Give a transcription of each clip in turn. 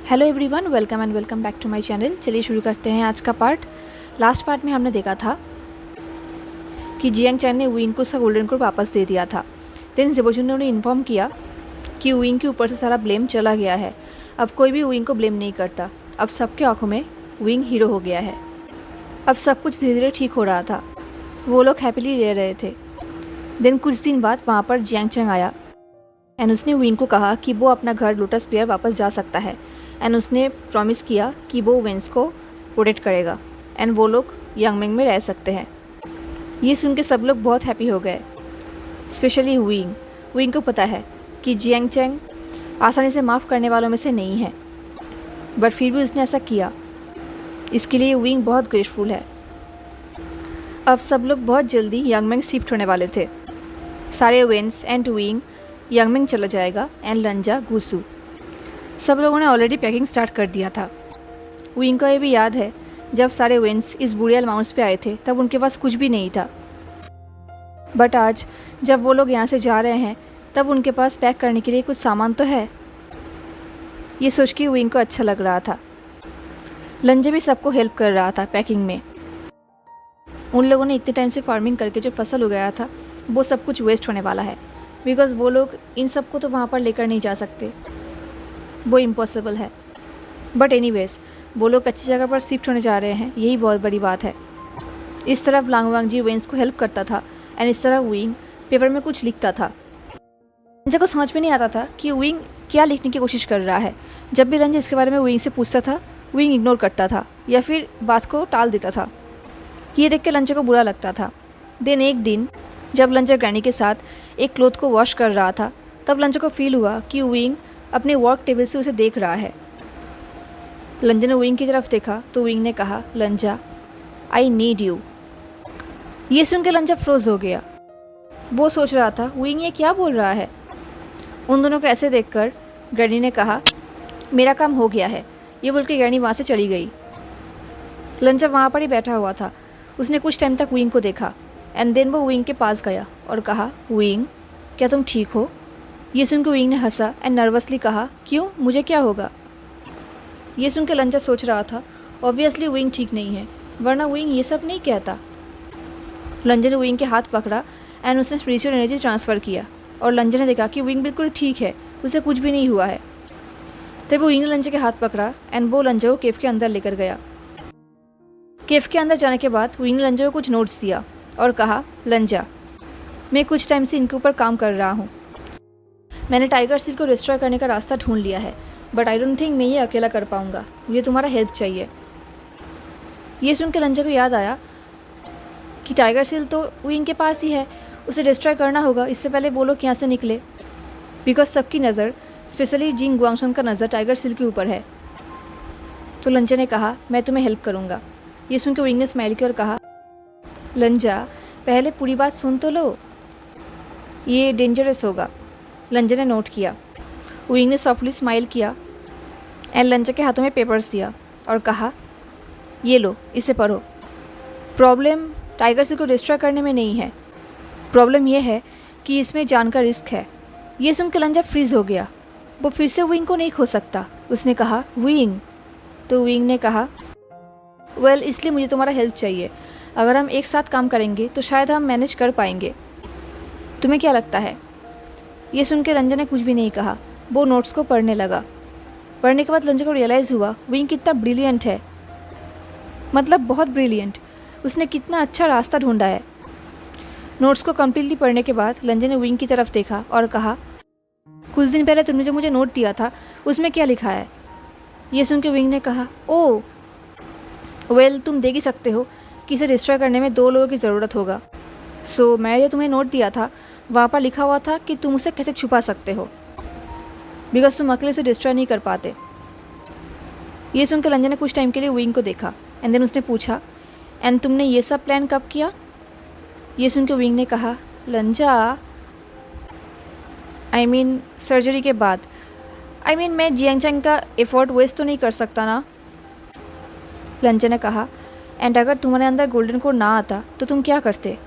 Hello everyone, welcome back to my channel. चलिए शुरू करते हैं आज का पार्ट। लास्ट पार्ट में हमने देखा था कि जियांग चैन ने विंग को उसका गोल्डन कोर वापस दे दिया था। देन ज़ेबोजुन ने उन्हें इन्फॉर्म किया कि विंग के ऊपर से सारा ब्लेम चला गया है। अब कोई भी विंग को ब्लेम नहीं करता। अब सबके आंखों में विंग हीरो हो गया है। अब सब कुछ धीरे धीरे ठीक हो रहा था। वो लोग हैप्पीली रह रहे थे। देन कुछ दिन बाद वहाँ पर जियांग चैन आया एंड उसने विंग को कहा कि वो अपना घर लोटस पेयर वापस जा सकता है। एंड उसने प्रॉमिस किया कि वो वेंस को प्रोटेक्ट करेगा एंड वो लोग यांगमिंग में रह सकते हैं। ये सुन के सब लोग बहुत हैप्पी हो गए, स्पेशली विंग। विंग को पता है कि जियांग चैन आसानी से माफ़ करने वालों में से नहीं है, बट फिर भी उसने ऐसा किया। इसके लिए विंग बहुत ग्रेटफुल है। अब सब लोग बहुत जल्दी यांगमिंग शिफ्ट होने वाले थे। सारे वेंस एंड विंग यांगमिंग चला जाएगा एंड लंजा गुसू। सब लोगों ने ऑलरेडी पैकिंग स्टार्ट कर दिया था। विंग को ये भी याद है जब सारे वेंस इस बुरियल माउंट्स पे आए थे तब उनके पास कुछ भी नहीं था, बट आज जब वो लोग यहाँ से जा रहे हैं तब उनके पास पैक करने के लिए कुछ सामान तो है। ये सोच के विंग को अच्छा लग रहा था। लंजा भी सबको हेल्प कर रहा था पैकिंग में। उन लोगों ने इतने टाइम से फार्मिंग करके जो फसल उगाया था वो सब कुछ वेस्ट होने वाला है, बिकॉज़ वो लोग इन सब को तो वहाँ पर लेकर नहीं जा सकते, वो इम्पॉसिबल है। बट एनीवेज वो लोग अच्छी जगह पर शिफ्ट होने जा रहे हैं, यही बहुत बड़ी बात है। इस तरफ लांगवांग जी वेंस को हेल्प करता था एंड इस तरह विंग पेपर में कुछ लिखता था। लंजा को समझ में नहीं आता था कि विंग क्या लिखने की कोशिश कर रहा है। जब भी लंजा इसके बारे में विंग से पूछता था, विंग इग्नोर करता था या फिर बात को टाल देता था। ये देख के लंजा को बुरा लगता था। देन एक दिन जब लंजा ग्रैनी के साथ एक क्लोथ को वॉश कर रहा था तब लंजा को फील हुआ कि विंग अपने वर्क टेबल से उसे देख रहा है। लंजा ने विंग की तरफ देखा तो विंग ने कहा, लंजा आई नीड यू। ये सुन के लंजा फ्रोज हो गया। वो सोच रहा था विंग ये क्या बोल रहा है। उन दोनों को ऐसे देखकर ग्रैनी ने कहा, मेरा काम हो गया है। ये बोल के ग्रैनी वहाँ से चली गई। लंजा वहाँ पर ही बैठा हुआ था। उसने कुछ टाइम तक विंग को देखा एंड देन वो विंग के पास गया और कहा, विंग क्या तुम ठीक हो? ये सुन के विंग ने हंसा एंड नर्वसली कहा, क्यों, मुझे क्या होगा? ये सुन के लंजा सोच रहा था ऑब्वियसली विंग ठीक नहीं है, वरना विंग ये सब नहीं कहता। लंजा ने विंग के हाथ पकड़ा एंड उसने स्पिरिचुअल एनर्जी ट्रांसफ़र किया और लंजा ने देखा कि विंग बिल्कुल ठीक है, उसे कुछ भी नहीं हुआ है। तब वो विंग ने लंजा के हाथ पकड़ा एंड वो लंजा को केव के अंदर लेकर गया। केव के अंदर जाने के बाद विंग ने लंजा को कुछ नोट्स दिया और कहा, लंजा मैं कुछ टाइम से इनके ऊपर काम कर रहा हूँ। मैंने टाइगर सील को डिस्ट्रॉय करने का रास्ता ढूंढ लिया है, बट आई डोंट थिंक मैं ये अकेला कर पाऊँगा। मुझे तुम्हारा हेल्प चाहिए। ये सुन के लंजा को याद आया कि टाइगर सील तो विंग के पास ही है, उसे डिस्ट्रॉय करना होगा इससे पहले वो लोग यहाँ से निकले, बिकॉज सबकी नज़र, स्पेशली जिंग गुआंगशन का नज़र टाइगर सील के ऊपर है। तो लंजा ने कहा, मैं तुम्हें हेल्प करूँगा। ये सुन के विंग ने स्माइल किया और कहा, लंजा पहले पूरी बात सुन तो लो, ये डेंजरस होगा। लंजा ने नोट किया। विंग ने सॉफ्टली स्माइल किया एंड लंजा के हाथों में पेपर्स दिया और कहा, ये लो, इसे पढ़ो। प्रॉब्लम टाइगर सील को डिस्ट्रॉय करने में नहीं है, प्रॉब्लम यह है कि इसमें जान का रिस्क है। ये सुन के लंजा फ्रीज हो गया। वो फिर से विंग को नहीं खो सकता। उसने कहा, विंग। तो विंग ने कहा, वेल इसलिए मुझे तुम्हारा हेल्प चाहिए। अगर हम एक साथ काम करेंगे तो शायद हम मैनेज कर पाएंगे। तुम्हें क्या लगता है? ये सुन के लंजा ने कुछ भी नहीं कहा। वो नोट्स को पढ़ने लगा। पढ़ने के बाद लंजा को रियलाइज़ हुआ विंग कितना ब्रिलियंट है, मतलब बहुत ब्रिलियंट। उसने कितना अच्छा रास्ता ढूंढा है। नोट्स को कम्प्लीटली पढ़ने के बाद लंजा ने विंग की तरफ देखा और कहा, कुछ दिन पहले तुमने जो मुझे नोट दिया था उसमें क्या लिखा है? ये सुन के विंग ने कहा, ओह वेल तुम देख ही सकते हो कि इसे डिस्ट्रॉय करने में 2 लोगों की ज़रूरत होगा। सो मैं जो तुम्हें नोट दिया था वहाँ पर लिखा हुआ था कि तुम उसे कैसे छुपा सकते हो, बिकॉज तुम अकेले से डिस्ट्रॉय नहीं कर पाते। ये सुनकर लंजा ने कुछ टाइम के लिए विंग को देखा एंड देन उसने पूछा, एंड तुमने ये सब प्लान कब किया? ये सुन के विंग ने कहा, लंजा आई मीन सर्जरी के बाद। आई मीन मैं जियांग चैन का एफर्ट वेस्ट तो नहीं कर सकता ना। लंजा ने कहा, एंड अगर तुम्हारे अंदर गोल्डन कोर ना आता तो तुम क्या करते?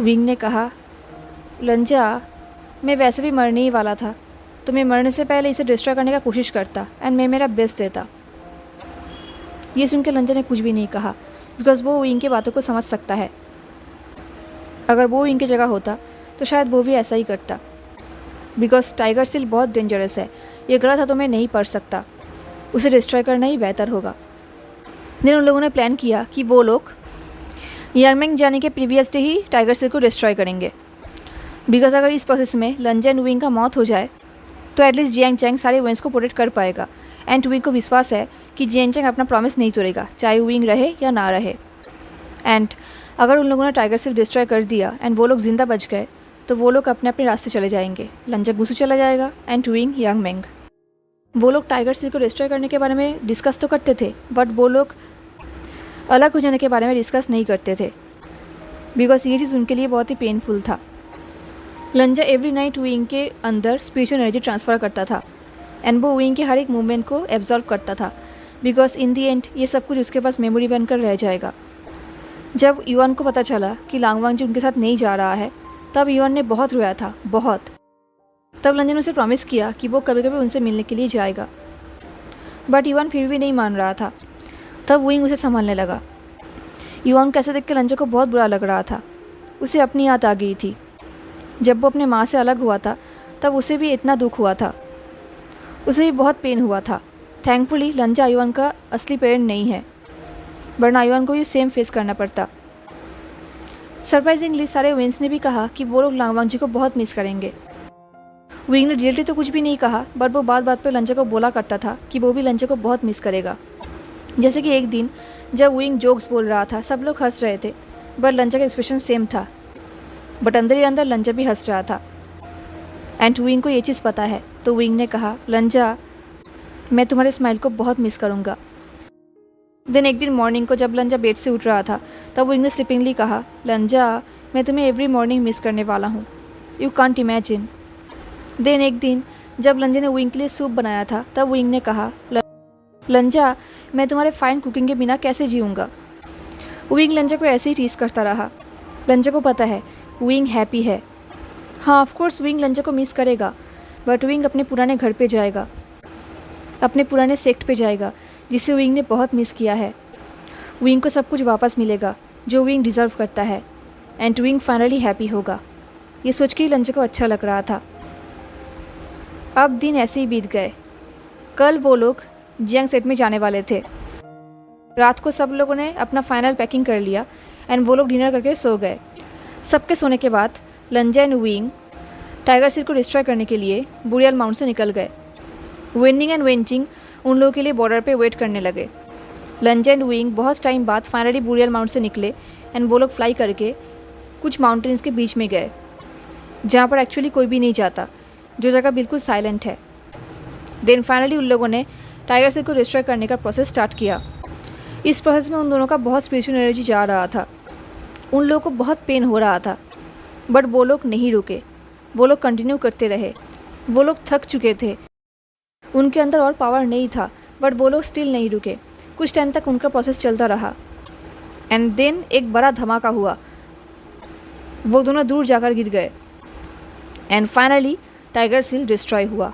विंग ने कहा, लंजा मैं वैसे भी मरने ही वाला था, तो मैं मरने से पहले इसे डिस्ट्रॉय करने का कोशिश करता एंड मैं मेरा बेस्ट देता। ये सुनकर लंजा ने कुछ भी नहीं कहा बिकॉज वो विंग की बातों को समझ सकता है। अगर वो विंग की जगह होता तो शायद वो भी ऐसा ही करता बिकॉज टाइगर सील बहुत डेंजरस है। ये गलत हाथों में नहीं पड़ सकता, उसे डिस्ट्रॉय करना ही बेहतर होगा। देन उन लोगों ने प्लान किया कि वो लोग यांगमेंग जाने के प्रीवियस डे ही टाइगर सील को डिस्ट्रॉय करेंगे बिकॉज अगर इस प्रोसेस में लंजा एंड विंग का मौत हो जाए तो एटलीस्ट जियांग चैंग सारे विंग्स को प्रोटेक्ट कर पाएगा एंड विंग को विश्वास है कि जियांग चैंग अपना प्रॉमिस नहीं तोड़ेगा चाहे विंग रहे या ना रहे। एंड अगर उन लोगों ने टाइगर सील डिस्ट्रॉय कर दिया एंड वो लोग जिंदा बच गए तो वो लोग अपने अपने रास्ते चले जाएंगे। लंजा गुसू चला जाएगा एंड विंग यांगमेंग। वो लोग टाइगर सील को डिस्ट्रॉय करने के बारे में डिस्कस तो करते थे बट वो लोग अलग हो जाने के बारे में डिस्कस नहीं करते थे बिकॉज ये चीज़ उनके लिए बहुत ही पेनफुल था। लंजा एवरी नाइट विंग के अंदर स्पिरिचुअल एनर्जी ट्रांसफ़र करता था एंड वो विंग के हर एक मूवमेंट को एब्जॉर्व करता था बिकॉज इन दी एंड ये सब कुछ उसके पास मेमोरी बनकर रह जाएगा। जब युआन को पता चला कि लांगवांग जी उनके साथ नहीं जा रहा है तब युआन ने बहुत रोया था, बहुत। तब लंजा ने उसे प्रॉमिस किया कि वो कभी कभी उनसे मिलने के लिए जाएगा बट युआन फिर भी नहीं मान रहा था। तब विंग उसे संभालने लगा। युआन को ऐसे देख के लंजा को बहुत बुरा लग रहा था, उसे अपनी याद आ गई थी। जब वो अपने माँ से अलग हुआ था तब उसे भी इतना दुख हुआ था, उसे भी बहुत पेन हुआ था। थैंकफुली लंजा युआन का असली पेरेंट नहीं है वरना युआन को भी सेम फेस करना पड़ता। सरप्राइजिंगली सारे विंग्स ने भी कहा कि वो लोग लांगवांग जी को बहुत मिस करेंगे। विंग ने डायरेक्टली तो कुछ भी नहीं कहा बट वो बात बात पे लंजा को बोला करता था कि वो भी लंजा को बहुत मिस करेगा। जैसे कि एक दिन जब विंग जोक्स बोल रहा था सब लोग हंस रहे थे बट लंजा का एक्सप्रेशन सेम था बट अंदर ही अंदर लंजा भी हंस रहा था एंड विंग को ये चीज़ पता है। तो विंग ने कहा लंजा मैं तुम्हारे स्माइल को बहुत मिस करूँगा। देन एक दिन मॉर्निंग को जब लंजा बेड से उठ रहा था तब विंग ने स्लिपिंगली कहा लंजा मैं तुम्हें एवरी मॉर्निंग मिस करने वाला हूँ, यू कांट इमेजिन। देन एक दिन जब लंजा ने विंग के लिए सूप बनाया था तब विंग ने कहा लंजा मैं तुम्हारे फाइन कुकिंग के बिना कैसे जीऊँगा। विंग लंजा को ऐसे ही टीज करता रहा। लंजा को पता है विंग हैप्पी है। हाँ ऑफकोर्स विंग लंजा को मिस करेगा बट विंग अपने पुराने घर पे जाएगा, अपने पुराने सेक्ट पे जाएगा जिसे विंग ने बहुत मिस किया है। विंग को सब कुछ वापस मिलेगा जो विंग डिज़र्व करता है एंड विंग फाइनली हैप्पी होगा। ये सोच के ही लंजा को अच्छा लग रहा था। अब दिन ऐसे ही बीत गए। कल वो लोग जियांग सेट में जाने वाले थे। रात को सब लोगों ने अपना फाइनल पैकिंग कर लिया एंड वो लोग डिनर करके सो गए। सबके सोने के बाद लंजा एंड विंग टाइगर सील को डिस्ट्रॉय करने के लिए बुरियल माउंट से निकल गए। वेनिंग एंड वेंचिंग उन लोगों के लिए बॉर्डर पे वेट करने लगे। लंजा एंड विंग बहुत टाइम बाद फाइनली बुरियल माउंट से निकले एंड वो लोग फ्लाई करके कुछ माउंटेन्स के बीच में गए जहाँ पर एक्चुअली कोई भी नहीं जाता, जो जगह बिल्कुल साइलेंट है। देन फाइनली उन लोगों ने टाइगर सील को डिस्ट्रॉय करने का प्रोसेस स्टार्ट किया। इस प्रोसेस में उन दोनों का बहुत स्पिरिचुअल एनर्जी जा रहा था। उन लोगों को बहुत पेन हो रहा था बट वो लोग नहीं रुके, वो लोग कंटिन्यू करते रहे। वो लोग थक चुके थे, उनके अंदर और पावर नहीं था बट वो लोग स्टिल नहीं रुके। कुछ टाइम तक उनका प्रोसेस चलता रहा एंड देन एक बड़ा धमाका हुआ। वो दोनों दूर जाकर गिर गए and finally tiger seal destroy हुआ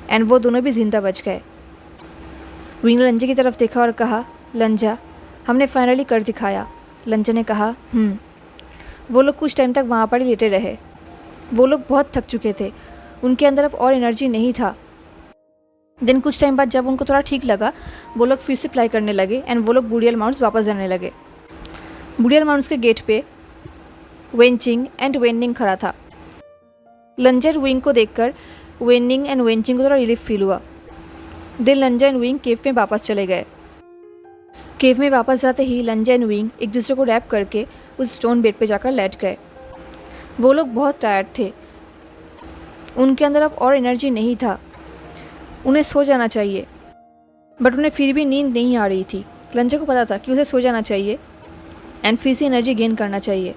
एंड वो दोनों भी जिंदा बच गए। विंग ने लंजा की तरफ देखा और कहा लंजा हमने फाइनली कर दिखाया। लंजा ने कहा वो लोग कुछ टाइम तक वहाँ पर ही लेटे रहे। वो लोग बहुत थक चुके थे, उनके अंदर अब और एनर्जी नहीं था। देन कुछ टाइम बाद जब उनको थोड़ा ठीक लगा वो लोग फिर से फ्लाई करने लगे एंड वो लोग बुरियल माउंट्स वापस जाने लगे। बुरियल माउंट्स के गेट पे वेंचिंग एंड वेनिंग खड़ा था। लंजा एंड विंग को देखकर वेनिंग एंड वेंचिंग को थोड़ा रिलीफ फील हुआ। देन लंजा एंड विंग केव में वापस चले गए। केव में वापस जाते ही लंजा एंड विंग एक दूसरे को रैप करके उस स्टोन बेड पे जाकर लेट गए। वो लोग बहुत टायर्ड थे, उनके अंदर अब और एनर्जी नहीं था, उन्हें सो जाना चाहिए बट उन्हें फिर भी नींद नहीं आ रही थी। लंजा को पता था कि उसे सो जाना चाहिए एंड फिर से एनर्जी गेन करना चाहिए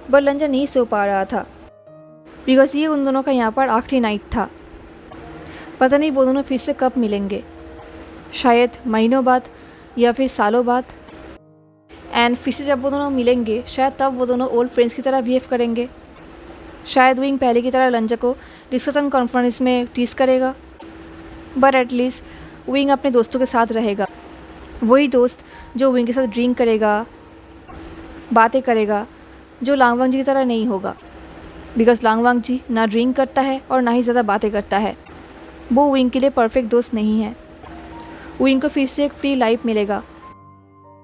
बट लंजा नहीं सो पा रहा था बिकॉज ये उन दोनों का यहाँ पर आखिरी नाइट था। पता नहीं वो दोनों फिर से कब मिलेंगे, शायद महीनों बाद या फिर सालों बाद। एंड फिर से जब वो दोनों मिलेंगे शायद तब वो दोनों ओल्ड फ्रेंड्स की तरह बिहेव करेंगे। शायद विंग पहले की तरह लंजा को डिस्कशन कॉन्फ्रेंस में टीज करेगा, बट एटलीस्ट विंग अपने दोस्तों के साथ रहेगा। वही दोस्त जो विंग के साथ ड्रिंक करेगा, बातें करेगा, जो लांगवांग जी की तरह नहीं होगा, बिकॉज लांगवांग जी ना ड्रिंक करता है और ना ही ज़्यादा बातें करता है। वो विंग के लिए परफेक्ट दोस्त नहीं है। विंग को फिर से एक फ्री लाइफ मिलेगा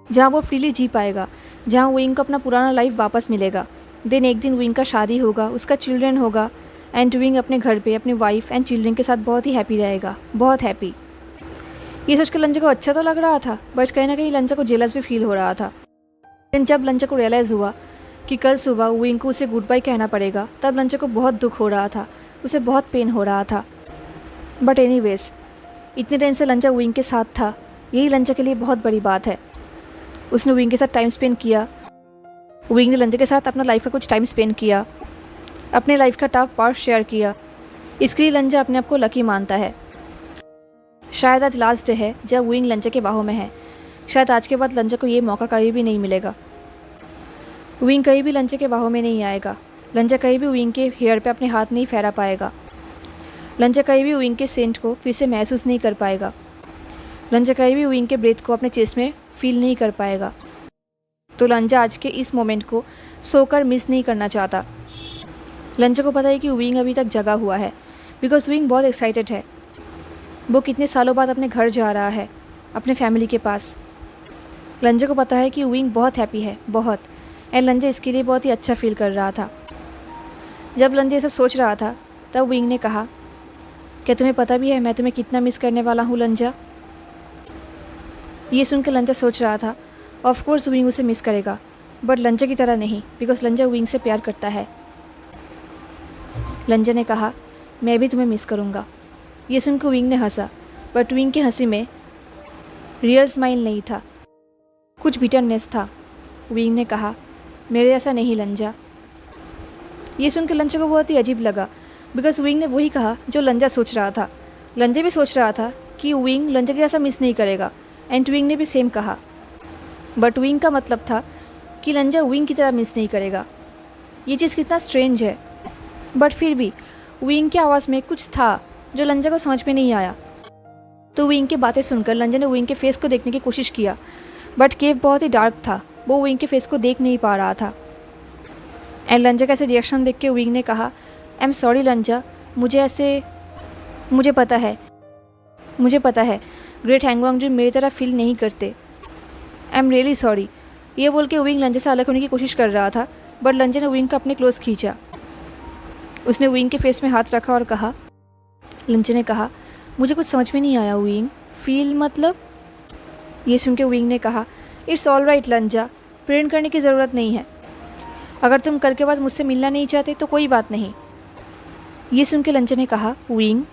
जहाँ वो फ्रीली जी पाएगा, जहाँ विंग को अपना पुराना लाइफ वापस मिलेगा। देन एक दिन विंग का शादी होगा, उसका चिल्ड्रन होगा, एंड विंग अपने घर पे अपनी वाइफ एंड चिल्ड्रन के साथ बहुत ही हैप्पी रहेगा, बहुत हैप्पी। ये सोच कर लंजा को अच्छा तो लग रहा था, बट कहीं ना कहीं लंजा को जेलस भी फील हो रहा था। लेकिन जब लंजा को रियलाइज़ हुआ कि कल सुबह विंग को उसे गुड बाय कहना पड़ेगा, तब लंजा को बहुत दुख हो रहा था, उसे बहुत पेन हो रहा था। बट एनीवेज, इतने टाइम से लंजा विंग के साथ था, यही लंजा के लिए बहुत बड़ी बात है। उसने विंग के साथ टाइम स्पेंड किया, विंग ने लंजा के साथ अपना लाइफ का कुछ टाइम स्पेंड किया, अपने लाइफ का टफ पार्ट शेयर किया। इसके लिए लंजा अपने आप को लकी मानता है। शायद आज लास्ट डे है जब विंग लंजा के बाहों में है। शायद आज के बाद लंजा को ये मौका कहीं भी नहीं मिलेगा। विंग कहीं भी लंजा के बाहों में नहीं आएगा। लंजा कहीं भी विंग के हेयर पे अपने हाथ नहीं फैला पाएगा। लंजा कहीं भी विंग के सेंट को फिर से महसूस नहीं कर पाएगा। लंजा कहीं भी विंग के ब्रेथ को अपने चेस्ट में फील नहीं कर पाएगा। तो लंजा आज के इस मोमेंट को सोकर मिस नहीं करना चाहता। लंजा को पता है कि विंग अभी तक जगा हुआ है, बिकॉज विंग बहुत एक्साइटेड है। वो कितने सालों बाद अपने घर जा रहा है, अपने फैमिली के पास। लंजा को पता है कि विंग बहुत हैप्पी है, बहुत, एंड लंजा इसके लिए बहुत ही अच्छा फील कर रहा था। जब लंजा ये सब सोच रहा था, तब विंग ने कहा, क्या तुम्हें पता भी है मैं तुम्हें कितना मिस करने वाला हूँ लंजा? ये सुनकर लंजा सोच रहा था, ऑफ कोर्स विंग उसे मिस करेगा, बट लंजा की तरह नहीं, बिकॉज लंजा विंग से प्यार करता है। लंजा ने कहा, मैं भी तुम्हें मिस करूँगा। ये सुनकर विंग ने हंसा, बट विंग की हंसी में रियल स्माइल नहीं था, कुछ बिटरनेस था। विंग ने कहा, मेरे जैसा नहीं लंजा। ये सुनकर लंजा को बहुत ही अजीब लगा, बिकॉज विंग ने वही कहा जो लंजा सोच रहा था। लंजा भी सोच रहा था कि विंग लंजा के जैसा मिस नहीं करेगा, एंड विंग ने भी सेम कहा। बट विंग का मतलब था कि लंजा विंग की तरह मिस नहीं करेगा। ये चीज़ कितना स्ट्रेंज है, बट फिर भी विंग की आवाज़ में कुछ था जो लंजा को समझ में नहीं आया। तो विंग की बातें सुनकर लंजा ने विंग के फेस को देखने की कोशिश किया, बट केव बहुत ही डार्क था, वो विंग के फेस को देख नहीं पा रहा था। एंड लंजा का ऐसे रिएक्शन देख के विंग ने कहा, आई एम सॉरी लंजा, मुझे पता है ग्रेट हैंगवांग जो मेरी तरह फील नहीं करते। I am really sorry. ये बोल के विंग लंजा से अलग होने की कोशिश कर रहा था, बट लंजा ने विंग को अपने क्लोज खींचा। उसने विंग के फेस में हाथ रखा और कहा, लंजा ने कहा, मुझे कुछ समझ में नहीं आया विंग, फील मतलब? ये सुन के विंग ने कहा, इट्स ऑल राइट लंजा, प्रेरण करने की ज़रूरत नहीं है। अगर तुम कल के बाद मुझसे मिलना नहीं चाहते तो कोई बात नहीं। ये सुन के लंजा ने कहा, विंग,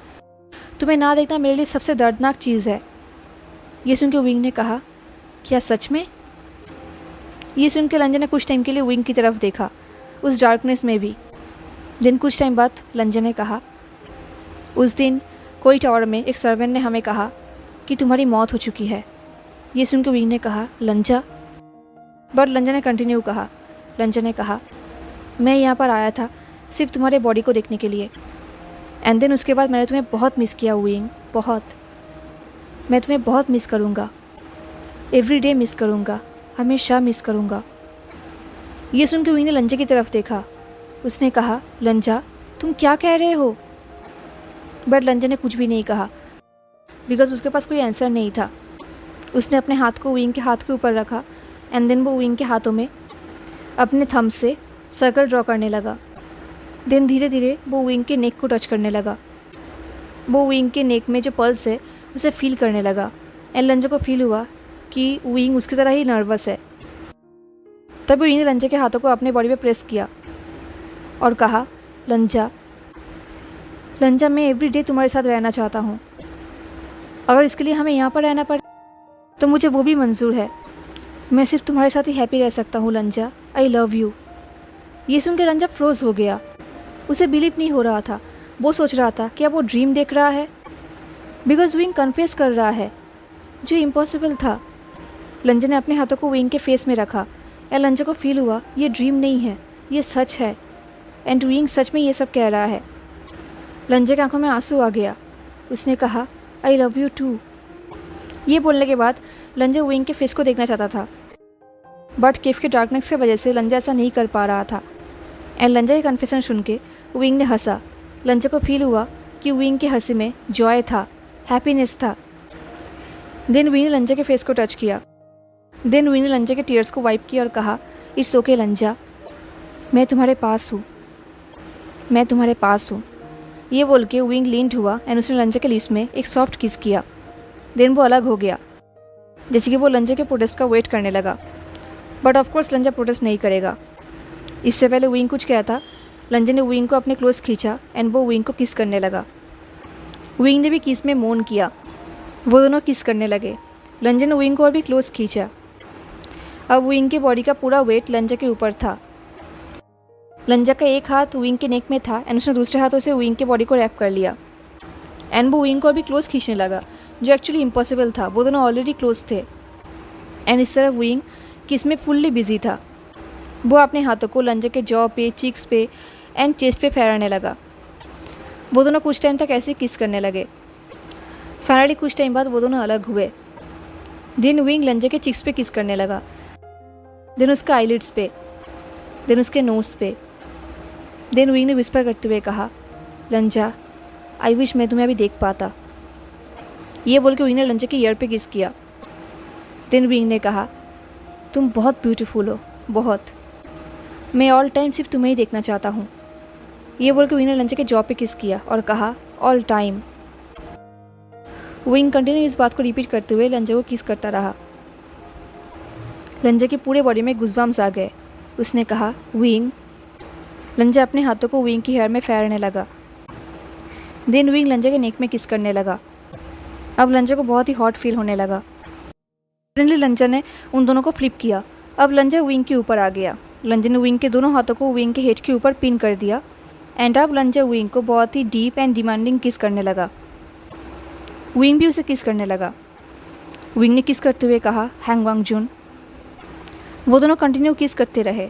तुम्हें ना देखना मेरे लिए सबसे दर्दनाक चीज़ है। ये सुन के विंग ने कहा, क्या सच में? ये सुन के लंजा ने कुछ टाइम के लिए विंग की तरफ देखा, उस डार्कनेस में भी। दिन कुछ टाइम बाद लंजा ने कहा, उस दिन कोई टावर में एक सर्वेंट ने हमें कहा कि तुम्हारी मौत हो चुकी है। ये सुन के विंग ने कहा, लंजा? बट लंजा ने कंटिन्यू कहा, लंजा ने कहा, मैं यहाँ पर आया था सिर्फ तुम्हारे बॉडी को देखने के लिए, एंड देन उसके बाद मैंने तुम्हें बहुत मिस किया विंग, बहुत। मैं तुम्हें बहुत मिस करूँगा, एवरी डे मिस करूँगा, हमेशा मिस करूँगा। ये सुन के विंग ने लंजा की तरफ देखा। उसने कहा, लंजा तुम क्या कह रहे हो? बट लंजा ने कुछ भी नहीं कहा, बिकॉज उसके पास कोई आंसर नहीं था। उसने अपने हाथ को विंग के हाथ के ऊपर रखा, एंड देन वो विंग के हाथों में अपने थंब से सर्कल ड्रॉ करने लगा। देन धीरे धीरे वो विंग के नेक को टच करने लगा। वो विंग के नेक में जो पल्स है उसे फील करने लगा, एंड लंजा को फील हुआ कि विंग उसकी तरह ही नर्वस है। तभी विंग ने लंजा के हाथों को अपने बॉडी पे प्रेस किया और कहा, लंजा मैं एवरी डे तुम्हारे साथ रहना चाहता हूँ। अगर इसके लिए हमें यहाँ पर रहना पड़े तो मुझे वो भी मंजूर है। मैं सिर्फ तुम्हारे साथ ही हैप्पी रह सकता हूँ लंजा, आई लव यू। ये सुनकर लंजा फ्रोज हो गया। उसे बिलीव नहीं हो रहा था। वो सोच रहा था कि अब वो ड्रीम देख रहा है, बिकॉज विंग कन्फेस कर रहा है, जो इम्पॉसिबल था। लंजा ने अपने हाथों को विंग के फेस में रखा, या लंजा को फील हुआ ये ड्रीम नहीं है, ये सच है। एंड विंग सच में ये सब कह रहा है। लंजा की आंखों में आंसू आ गया। उसने कहा, आई लव यू टू। ये बोलने के बाद लंजा विंग के फेस को देखना चाहता था, बट केव के डार्कनेस की वजह से लंजा ऐसा नहीं कर पा रहा था। एंड लंजा की कन्फेशन सुन के विंग ने हंसा। लंजा को फील हुआ कि विंग की हंसी में जॉय था, हैप्पीनेस था। देन विंग ने लंजा के फेस को टच किया। देन विंग ने लंजा के टीयर्स को वाइप किया और कहा, इट्स ओके लंजा, मैं तुम्हारे पास हूँ, मैं तुम्हारे पास हूँ। ये बोल के विंग लीन्ड हुआ एंड उसने लंजा के लिप्स में एक सॉफ्ट किस किया। देन वो अलग हो गया, जैसे कि वो लंजा के प्रोटेस्ट का वेट करने लगा। बट ऑफकोर्स लंजा प्रोटेस्ट नहीं करेगा। इससे पहले विंग कुछ कहा था, लंजा ने विंग को अपने क्लोज खींचा एंड वो विंग को किस करने लगा। विंग ने भी किस में मोन किया। वो दोनों किस करने लगे। लंजा ने विंग को और भी क्लोज खींचा। अब विंग की बॉडी का पूरा वेट लंजा के ऊपर था। लंजा का एक हाथ विंग के नेक में था एंड उसने दूसरे हाथों से विंग की बॉडी को रैप कर लिया एंड वो विंग को और भी क्लोज खींचने लगा, जो एक्चुअली इम्पॉसिबल था। वो दोनों ऑलरेडी क्लोज थे एंड इस तरह विंग किस में फुल्ली बिजी था। वो अपने हाथों को लंजा के जॉ पे, चिक्स पे एंड चेस्ट पे फहराने लगा। वो दोनों कुछ टाइम तक ऐसे किस करने लगे। फाइनली कुछ टाइम बाद वो दोनों अलग हुए। देन विंग लंजा के चिक्स पे किस करने लगा, देन उसके आईलिड्स पे, देन उसके नोज पे। देन विंग ने विस्पर करते हुए कहा, लंजा, आई विश मैं तुम्हें अभी देख पाता। ये बोल के विंग ने लंजा के ईयर पे किस किया। देन विंग ने कहा, तुम बहुत ब्यूटीफुल हो, बहुत, मैं ऑल टाइम सिर्फ तुम्हें ही देखना चाहता हूँ। ये बोल के विंग ने लंजा के जॉ पे किस किया और कहा, ऑल टाइम। विंग कंटिन्यू इस बात को रिपीट करते हुए लंजा को किस करता रहा। लंजा के पूरे बॉडी में गुज़बम्स आ गए। उसने कहा, विंग। लंजा अपने हाथों को विंग की हेयर में फेरने लगा। देन विंग लंजा के नेक में किस करने लगा। अब लंजा को बहुत ही हॉट फील होने लगा। सडनली लंजा ने उन दोनों को फ्लिप किया। अब लंजा विंग के ऊपर आ गया। लंजा ने विंग के दोनों हाथों को विंग के हेड के ऊपर पिन कर दिया एंड अब लंजा विंग को बहुत ही डीप एंड डिमांडिंग किस करने लगा। विंग भी उसे किस करने लगा। विंग ने किस करते हुए कहा, हैंग वांग जून। वो दोनों कंटिन्यू किस करते रहे।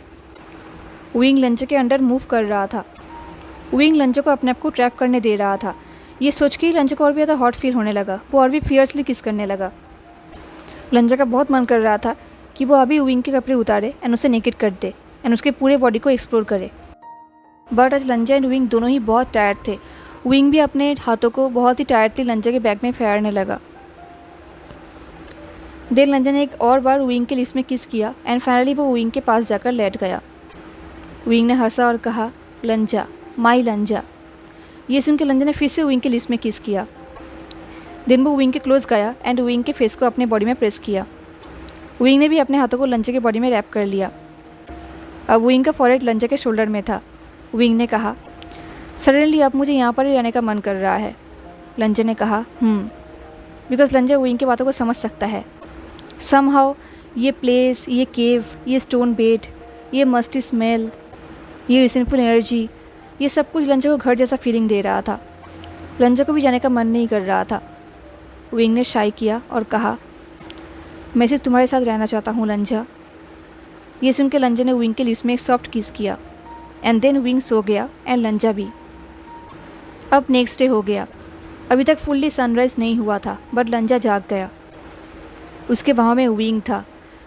विंग लंजा के अंडर मूव कर रहा था। विंग लंजा को अपने आप को ट्रैप करने दे रहा था। ये सोच के ही लंजा को और भी ज़्यादा हॉट फील होने लगा। वो और भी फियर्सली किस करने लगा। लंजा का बहुत मन कर रहा था कि वो अभी विंग के कपड़े उतारे एंड उसे नेकेड कर दे एंड उसके पूरे बॉडी को एक्सप्लोर करे। बट आज लंजा एंड विंग दोनों ही बहुत टायर्ड थे। विंग भी अपने हाथों को बहुत ही टायर्डली लंजा के बैक में फेरने लगा। देन लंजा ने एक और बार विंग के लिप्स में किस किया एंड फाइनली वो विंग के पास जाकर लेट गया। विंग ने हंसा और कहा, लंजा, माई लंजा। ये सुन के लंजा ने फिर से विंग के लिप्स में किस किया। देन वो विंग के क्लोज गया एंड विंग के फेस को अपने बॉडी में प्रेस किया। विंग ने भी अपने हाथों को लंजा के बॉडी में रैप कर लिया। अब विंग का फॉरहेड लंजा के शोल्डर में था। विंग ने कहा, सडनली अब मुझे यहाँ पर ही रहने का मन कर रहा है। लंजा ने कहा, बिकॉज लंजा विंग की बातों को समझ सकता है। समहाउ ये प्लेस, ये केव, ये स्टोन बेड, ये मस्टी स्मेल, ये रिसेंटफुल एनर्जी, ये सब कुछ लंजा को घर जैसा फीलिंग दे रहा था। लंजा को भी जाने का मन नहीं कर रहा था। विंग ने शाई किया और कहा, मैं सिर्फ तुम्हारे साथ रहना चाहता हूँ लंजा। ये सुन के लंजा ने विंग के लिप्स में एक सॉफ्ट किस किया एंड देन विंग सो गया एंड लंजा भी। अब नेक्स्ट डे हो गया। अभी तक फुल्ली सनराइज़ नहीं हुआ था बट लंजा जाग गया। उसके बाहों में विंग था।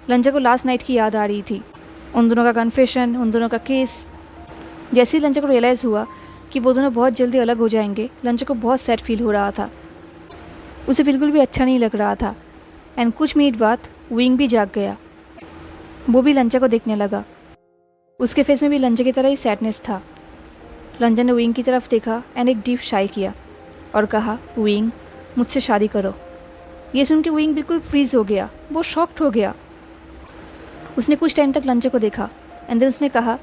लंजा को लास्ट नाइट की याद आ रही थी, उन दोनों का कन्फेशन, उन दोनों का केस। जैसे ही लंजा को रियलाइज़ हुआ कि वो दोनों बहुत जल्दी अलग हो जाएंगे, लंजा को बहुत सैड फील हो रहा था। उसे बिल्कुल भी अच्छा नहीं लग रहा था एंड कुछ मिनट बाद विंग भी जाग गया। वो भी लंजा को देखने लगा। उसके फेस में भी लंजा की तरह ही सैडनेस था। लंजा ने विंग की तरफ देखा एंड एक डीप शाई किया और कहा, विंग, मुझसे शादी करो। ये सुन के विंग बिल्कुल फ्रीज हो गया। वो शॉक्ड हो गया। उसने कुछ टाइम तक लंजा को देखा एंड देन उसने कहा,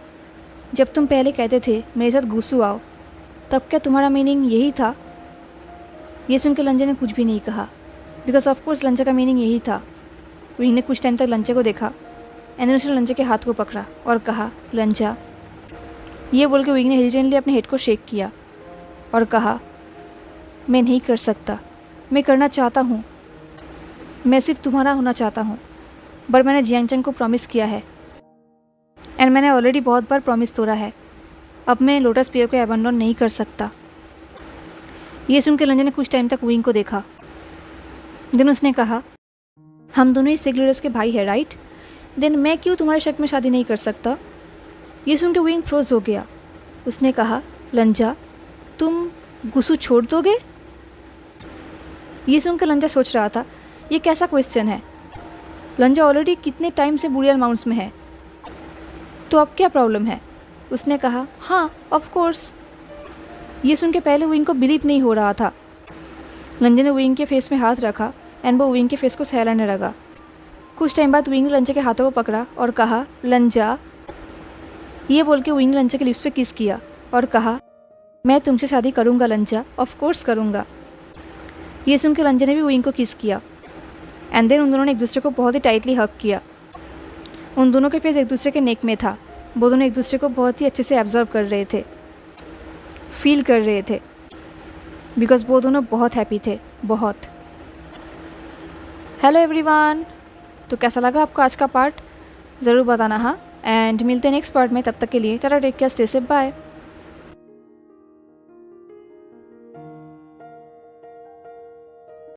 जब तुम पहले कहते थे मेरे साथ गुस्सू आओ, तब क्या तुम्हारा मीनिंग यही था? ये सुन के लंजा ने कुछ भी नहीं कहा बिकॉज ऑफकोर्स लंजा का मीनिंग यही था। विंग ने कुछ टाइम तक लंजा को देखा एंड देन उसने लंजा के हाथ को पकड़ा और कहा, लंजा। ये बोल के विंग ने हेजिटेंटली अपने हेड को शेक किया और कहा, मैं नहीं कर सकता, मैं करना चाहता हूँ, मैं सिर्फ तुम्हारा होना चाहता हूँ। पर मैंने जियांग चैन को प्रॉमिस किया है एंड मैंने ऑलरेडी बहुत बार प्रॉमिस तोड़ा है। अब मैं लोटस पेयर को अबैंडन नहीं कर सकता। ये सुन के लंजन ने कुछ टाइम तक वुइंग को देखा। देन उसने कहा, हम दोनों ही सिगलरस के भाई है, राइट? देन मैं क्यों तुम्हारे शक में शादी नहीं कर सकता? ये सुन के वुइंग फ्रोज हो गया। उसने कहा, लंजा, तुम गुस्सू छोड़ दोगे? ये सुनकर लंजा सोच रहा था, ये कैसा क्वेश्चन है? लंजा ऑलरेडी कितने टाइम से बुरियल माउंट्स में है, तो अब क्या प्रॉब्लम है? उसने कहा, हाँ ऑफ कोर्स। ये सुन के पहले वुइंग को बिलीव नहीं हो रहा था। लंजा ने वुइंग के फेस में हाथ रखा एंड वो वुइंग के फेस को सहलाने लगा। कुछ टाइम बाद वुइंग ने लंजा के हाथों को पकड़ा और कहा, लंजा। ये बोल के वुइंग ने लंजा के लिप्स पे किस किया और कहा, मैं तुमसे शादी करूँगा लंजा, ऑफ कोर्स करूँगा। ये सुन के लंजा ने भी वुइंग को किस किया एंड देन उन दोनों ने एक दूसरे को बहुत ही टाइटली हग किया। उन दोनों के फेस एक दूसरे के नेक में था। वो दोनों एक दूसरे को बहुत ही अच्छे से ऑब्जर्व कर रहे थे, फील कर रहे थे, बिकॉज वो दोनों बहुत हैप्पी थे, बहुत। हेलो एवरीवन, तो कैसा लगा आपको आज का पार्ट? ज़रूर बताना हाँ, एंड मिलते हैं नेक्स्ट पार्ट में। तब तक के लिए tata, take care, stay safe, bye.